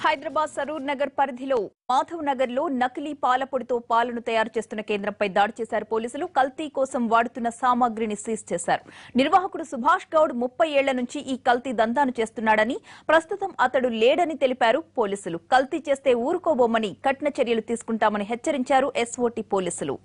హైదరాబాద్ సరూర్ నగర్ పరిధిలో మాధవ్ నగర్ లో నకిలీ పాలపొడితో పాలను తయారు చేస్తున్న కేంద్రంపై దాడి చేశారు పోలీసులు. కల్తీ కోసం వాడుతున్న సామాగ్రిని సీజ్ చేశారు. నిర్వాహకుడు సుభాష్ గౌడ్ 30 ఏళ్ల నుంచి ఈ కల్తీ దందాను చేస్తున్నాడని, ప్రస్తుతం అతడు లేడని తెలిపారు పోలీసులు. కల్తీ చేస్తే ఊరుకోబోమని కఠిన చర్యలు తీసుకుంటామని హెచ్చరించారు ఎస్ఓటీ పోలీసులు.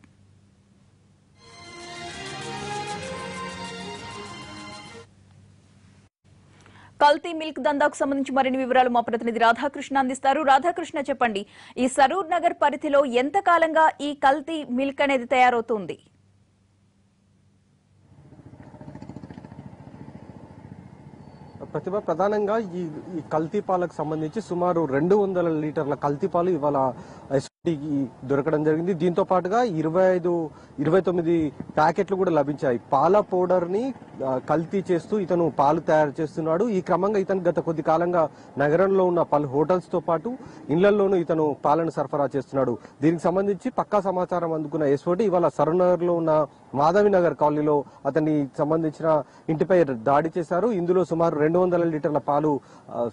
కల్తీ మిల్క్ దందాకు సంబంధించి మరిన్ని వివరాలు మా ప్రతినిధి రాధాకృష్ణ అందిస్తారు. రాధాకృష్ణ, చెప్పండి, ఈ సరూర్ నగర్ పరిధిలో ఎంతకాలంగా ఈ కల్తీ మిల్క్ అనేది తయారవుతుంది? ప్రతిభ, ప్రధానంగా ఈ కల్తీ పాలకు సంబంధించి సుమారు 200 లీటర్ల కల్తీ పాలు ఇవాళ ఎస్ఓటీకి దొరకడం జరిగింది. దీంతో పాటుగా 29 ప్యాకెట్లు కూడా లభించాయి. పాల పౌడర్ ని కల్తీ చేస్తూ ఇతను పాలు తయారు చేస్తున్నాడు. ఈ క్రమంగా ఇతను గత కొద్ది కాలంగా నగరంలో ఉన్న పలు హోటల్స్ తో పాటు ఇళ్లలోనూ ఇతను పాలను సరఫరా చేస్తున్నాడు. దీనికి సంబంధించి పక్కా సమాచారం అందుకున్న ఎస్ఓటీ ఇవాళ సరూర్ లో ఉన్న మాధవి నగర్ కాలనీలో అతన్ని సంబంధించిన ఇంటిపై దాడి చేశారు. ఇందులో సుమారు 200 లీటర్ల పాలు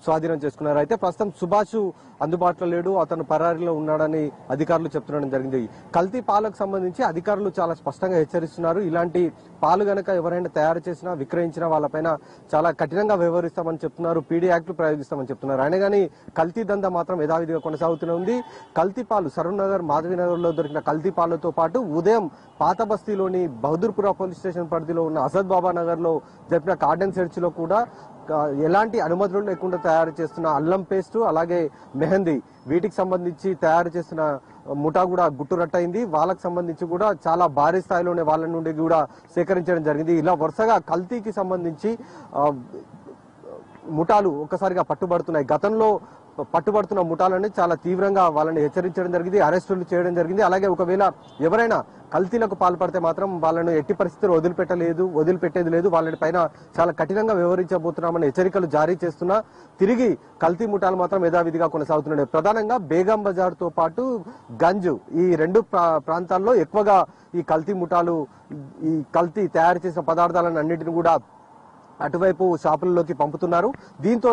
స్వాధీనం చేసుకున్నారు. అయితే ప్రస్తుతం సుభాష్ అందుబాటులో లేడు, అతను పరారీలో ఉన్నాడని అధికారులు చెప్తుండడం జరిగింది. కల్తీ పాలకు సంబంధించి అధికారులు చాలా స్పష్టంగా హెచ్చరిస్తున్నారు. ఇలాంటి పాలు గనక ఎవరైనా తయారు చేసినా విక్రయించినా వాళ్ళపైన చాలా కఠినంగా వ్యవహరిస్తామని చెప్తున్నారు. పీడీ యాక్ట్ ప్రయోగిస్తామని చెప్తున్నారు. అయినా కానీ కల్తీ దందా మాత్రం యథావిధిగా కొనసాగుతూనే ఉంది. కల్తీ పాలు సరూర్ నగర్, మాధవి నగర్ లో దొరికిన కల్తీ పాలతో పాటు ఉదయం పాత బస్తీలోని బహదూర్పుర పోలీస్ స్టేషన్ పరిధిలో ఉన్న అసద్ బాబా నగర్ లో జరిపిన కార్డన్ సెర్చ్ లో కూడా ఎలాంటి అనుమతులు లేకుండా తయారు చేస్తున్న అల్లం పేస్ట్, అలాగే మెహందీ, వీటికి సంబంధించి తయారు చేస్తున్న ముఠా కూడా గుట్టురట్టయింది. వాళ్ళకి సంబంధించి కూడా చాలా భారీ స్థాయిలోనే వాళ్ళ నుండి కూడా సేకరించడం జరిగింది. ఇలా వరుసగా కల్తీకి సంబంధించి ముఠాలు ఒక్కసారిగా పట్టుబడుతున్నాయి. గతంలో పట్టుబడుతున్న ముఠాలని చాలా తీవ్రంగా వాళ్ళని హెచ్చరించడం జరిగింది, అరెస్టులు చేయడం జరిగింది. అలాగే ఒకవేళ ఎవరైనా కల్తీలకు పాల్పడితే మాత్రం వాళ్ళను ఎట్టి పరిస్థితుల్లో వదిలిపెట్టేది లేదు. వాళ్ళని పైన చాలా కఠినంగా వ్యవహరించబోతున్నామని హెచ్చరికలు జారీ చేస్తున్నా తిరిగి కల్తీ ముఠాలు మాత్రం యథావిధిగా కొనసాగుతున్నాయి. ప్రధానంగా బేగం బజార్ తో పాటు గంజ్, ఈ రెండు ప్రాంతాల్లో ఎక్కువగా ఈ కల్తీ ముఠాలు ఈ కల్తీ తయారు చేసిన పదార్థాలను అన్నింటిని కూడా అటువైపు షాపులలోకి పంపుతున్నారు. దీంతో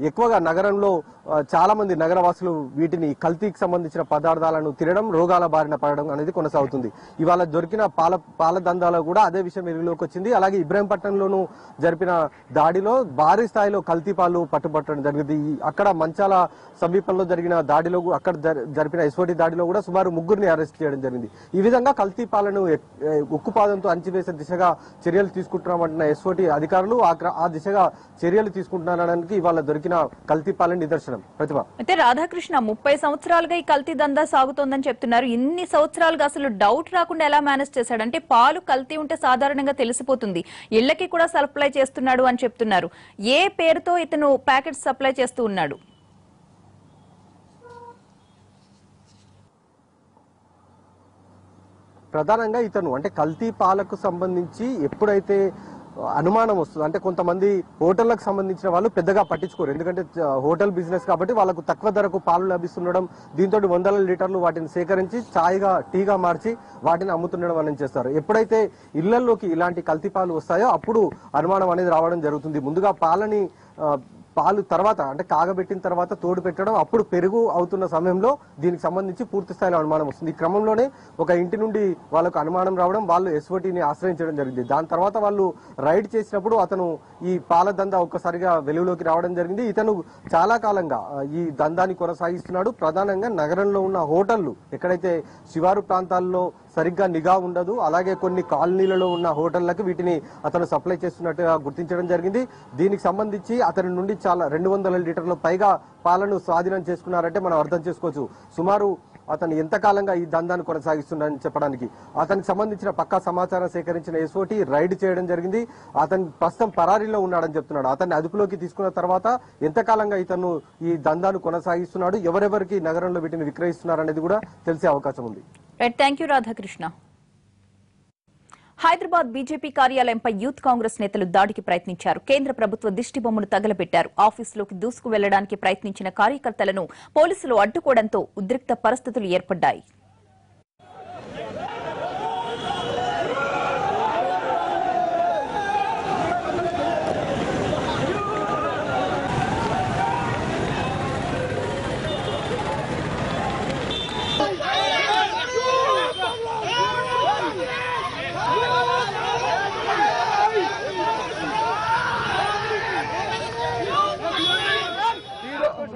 ఎక్కువగా నగరంలో చాలా మంది నగరవాసులు వీటిని కల్తీకి సంబంధించిన పదార్థాలను తినడం, రోగాల బారిన పడడం అనేది కొనసాగుతుంది. ఇవాళ దొరికిన పాల దందాలో కూడా అదే విషయం వెలుగులోకి వచ్చింది. అలాగే ఇబ్రాహీంపట్నంలోనూ జరిపిన దాడిలో భారీ స్థాయిలో కల్తీ పాలు పట్టుబట్టడం జరిగింది. అక్కడ మంచాల సమీపంలో జరిగిన దాడిలో, అక్కడ జరిపిన ఎస్ఓటీ దాడిలో కూడా సుమారు 3 అరెస్ట్ చేయడం జరిగింది. ఈ విధంగా కల్తీ పాలను ఉక్కుపాదంతో అణచివేసే దిశగా చర్యలు తీసుకుంటున్నామంటున్న ఎస్ఓటీ అధికారులు ఆ దిశగా చర్యలు తీసుకుంటున్నారనడానికి ఇవాళ దొరికిన కల్తీ పాలన నిదర్శనం. ప్రతిభ, అయితే రాధాకృష్ణ, 30 సంవత్సరాలుగా ఈ కల్తీ దందా సాగుతోందని చెప్తున్నారు. ఇన్ని సంవత్సరాలుగా అసలు డౌట్ రాకుండా ఎలా మేనేజ్ చేశాడు? అంటే పాలు కల్తీ ఉంటే సాధారణంగా తెలిసిపోతుంది, ఇళ్లకి కూడా సప్లై చేస్తున్నాడు అని చెప్తున్నారు. ఏ పేరుతో ఇతను ప్యాకెట్స్ సప్లై చేస్తూ ఉన్నాడు? ప్రధానంగా ఇతను అంటే కల్తీ పాలకు సంబంధించి ఎప్పుడైతే అనుమానం వస్తుంది, అంటే కొంతమంది హోటళ్లకు సంబంధించిన వాళ్ళు పెద్దగా పట్టించుకోరు, ఎందుకంటే హోటల్ బిజినెస్ కాబట్టి వాళ్ళకు తక్కువ ధరకు పాలు లభిస్తుండడం, దీంతో 100 లీటర్లు వాటిని సేకరించి టీగా మార్చి వాటిని అమ్ముతుండడం అనేది చేస్తారు. ఎప్పుడైతే ఇళ్లలోకి ఇలాంటి కల్తీ పాలు వస్తాయో అప్పుడు అనుమానం అనేది రావడం జరుగుతుంది. ముందుగా పాలు తర్వాత అంటే కాగబెట్టిన తర్వాత తోడు పెట్టడం, అప్పుడు పెరుగు అవుతున్న సమయంలో దీనికి సంబంధించి పూర్తి స్థాయిలో అనుమానం వస్తుంది. ఈ క్రమంలోనే ఒక ఇంటి నుండి వాళ్ళకు అనుమానం రావడం, వాళ్ళు ఎస్ఓటీని ఆశ్రయించడం జరిగింది. దాని తర్వాత వాళ్ళు రైడ్ చేసినప్పుడు అతను ఈ పాల దందా ఒక్కసారిగా వెలుగులోకి రావడం జరిగింది. ఇతను చాలా కాలంగా ఈ దందాన్ని కొనసాగిస్తున్నాడు. ప్రధానంగా నగరంలో ఉన్న హోటళ్లు, ఎక్కడైతే శివారు ప్రాంతాల్లో సరిగ్గా నిఘా ఉండదు, అలాగే కొన్ని కాలనీలలో ఉన్న హోటళ్లకు వీటిని అతను సప్లై చేస్తున్నట్టుగా గుర్తించడం జరిగింది. దీనికి సంబంధించి అతని నుండి చాలా 200 లీటర్ల పైగా పాలను స్వాధీనం చేసుకున్నారంటే మనం అర్థం చేసుకోవచ్చు సుమారు అతను ఎంతకాలంగా ఈ దందాన్ని కొనసాగిస్తున్నాడని చెప్పడానికి. అతనికి సంబంధించిన పక్కా సమాచారం సేకరించిన ఎస్ఓటీ రైడ్ చేయడం జరిగింది. అతను ప్రస్తుతం పరారీలో ఉన్నాడని చెప్తున్నాడు. అతన్ని అదుపులోకి తీసుకున్న తర్వాత ఎంతకాలంగా ఇతను ఈ దందాను కొనసాగిస్తున్నాడు, ఎవరెవరికి నగరంలో వీటిని విక్రయిస్తున్నారు అనేది కూడా తెలిసే అవకాశం ఉంది. Thank you Radhakrishna. Hyderabad BJP కార్యాలయంపై యూత్ కాంగ్రెస్ నేతలు దాడికి ప్రయత్నించారు. కేంద్ర ప్రభుత్వ దిష్టిబొమ్మను తగలబెట్టారు. ఆఫీసులోకి దూసుకు వెళ్లడానికి ప్రయత్నించిన కార్యకర్తలను పోలీసులు అడ్డుకోవడంతో ఉద్రిక్త పరిస్థితులు ఏర్పడ్డాయి.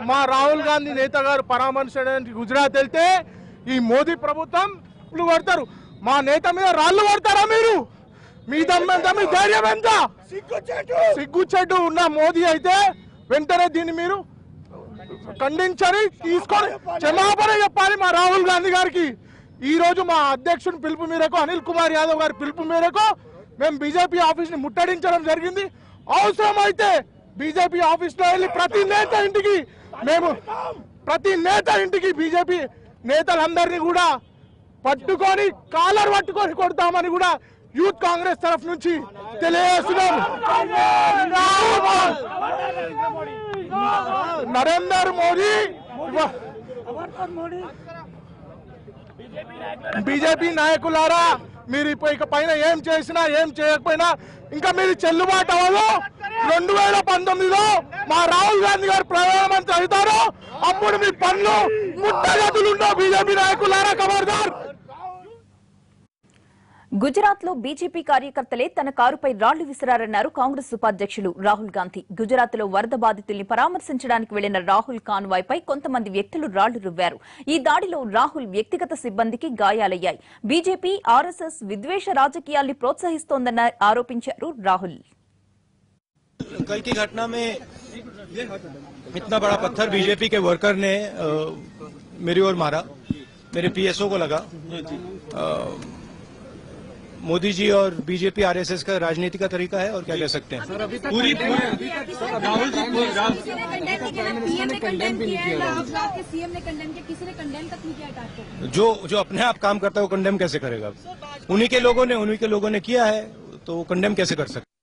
మా రాహుల్ గాంధీ నేత గారు పరామర్శించడానికి గుజరాత్ వెళ్తే ఈ మోదీ ప్రభుత్వం కొడతారు. మా నేత మీద రాళ్ళు కొడతారా మీరు? మీ దమ్మెంత, మీ ధైర్యం ఎంత? సిగ్గుచెట్టు ఉన్న మోదీ అయితే వెంటనే దీన్ని మీరు ఖండించని తీసుకొని క్షమాపణ చెప్పాలి మా రాహుల్ గాంధీ గారికి. ఈ రోజు మా అధ్యక్షుని పిలుపు మేరకు, అనిల్ కుమార్ యాదవ్ గారి పిలుపు మేరకు మేము బీజేపీ ఆఫీస్ ని ముట్టడించడం జరిగింది. అవసరమైతే బీజేపీ ఆఫీస్ లో వెళ్ళి ప్రతి నేత ఇంటికి బీజేపీ నేతలందరినీ కూడా పట్టుకొని కాలర్ పట్టుకొని కొడతామని కూడా యూత్ కాంగ్రెస్ తరఫు నుంచి తెలియజేస్తున్నాం. నరేంద్ర మోదీ బీజేపీ నాయకులారా, మీరు ఇక పైన ఏం చేసినా ఏం చేయకపోయినా ఇంకా మీరు చెల్లుబాటు అవ్వదు. 2019లో మా రాహుల్ గాంధీ గారు ప్రధానమంత్రి అవుతారు. అప్పుడు మీ పనులు ముట్టగతులుండో బీజేపీ నాయకులారా, ఖబర్దార్. గుజరాత్ లో బీజేపీ కార్యకర్తలే తన కారుపై రాళ్లు విసిరారన్నారు కాంగ్రెస్ ఉపాధ్యక్షులు రాహుల్ గాంధీ. గుజరాత్ లో వరద బాధితుల్ని పరామర్శించడానికి వెళ్లిన రాహుల్ కాన్వాయ్ పై కొంతమంది వ్యక్తులు రాళ్లు రువ్వారు. ఈ దాడిలో రాహుల్ వ్యక్తిగత సిబ్బందికి గాయాలయ్యాయి. బీజేపీ, ఆర్ఎస్ఎస్ విద్వేష రాజకీయాల్ని ప్రోత్సహిస్తోందని ఆరోపించారు రాహుల్. कल की घटना में इतना बड़ा पत्थर बीजेपी के वर्कर ने मेरी ओर मारा, मेरे पीएसओ को लगा। मोदी जी और बीजेपी आरएसएस का राजनीति का तरीका है और क्या कह सकते हैं। पूरी राहुल जी पीएम ने कंडेम भी नहीं किया, सीएम ने कंडेम किया, किसी ने कंडेम तक नहीं किया अटैक को। जो अपने आप काम करता है वो कंडेम कैसे करेगा? उन्हीं के लोगों ने किया है तो वो कंडेम कैसे कर सकते हैं।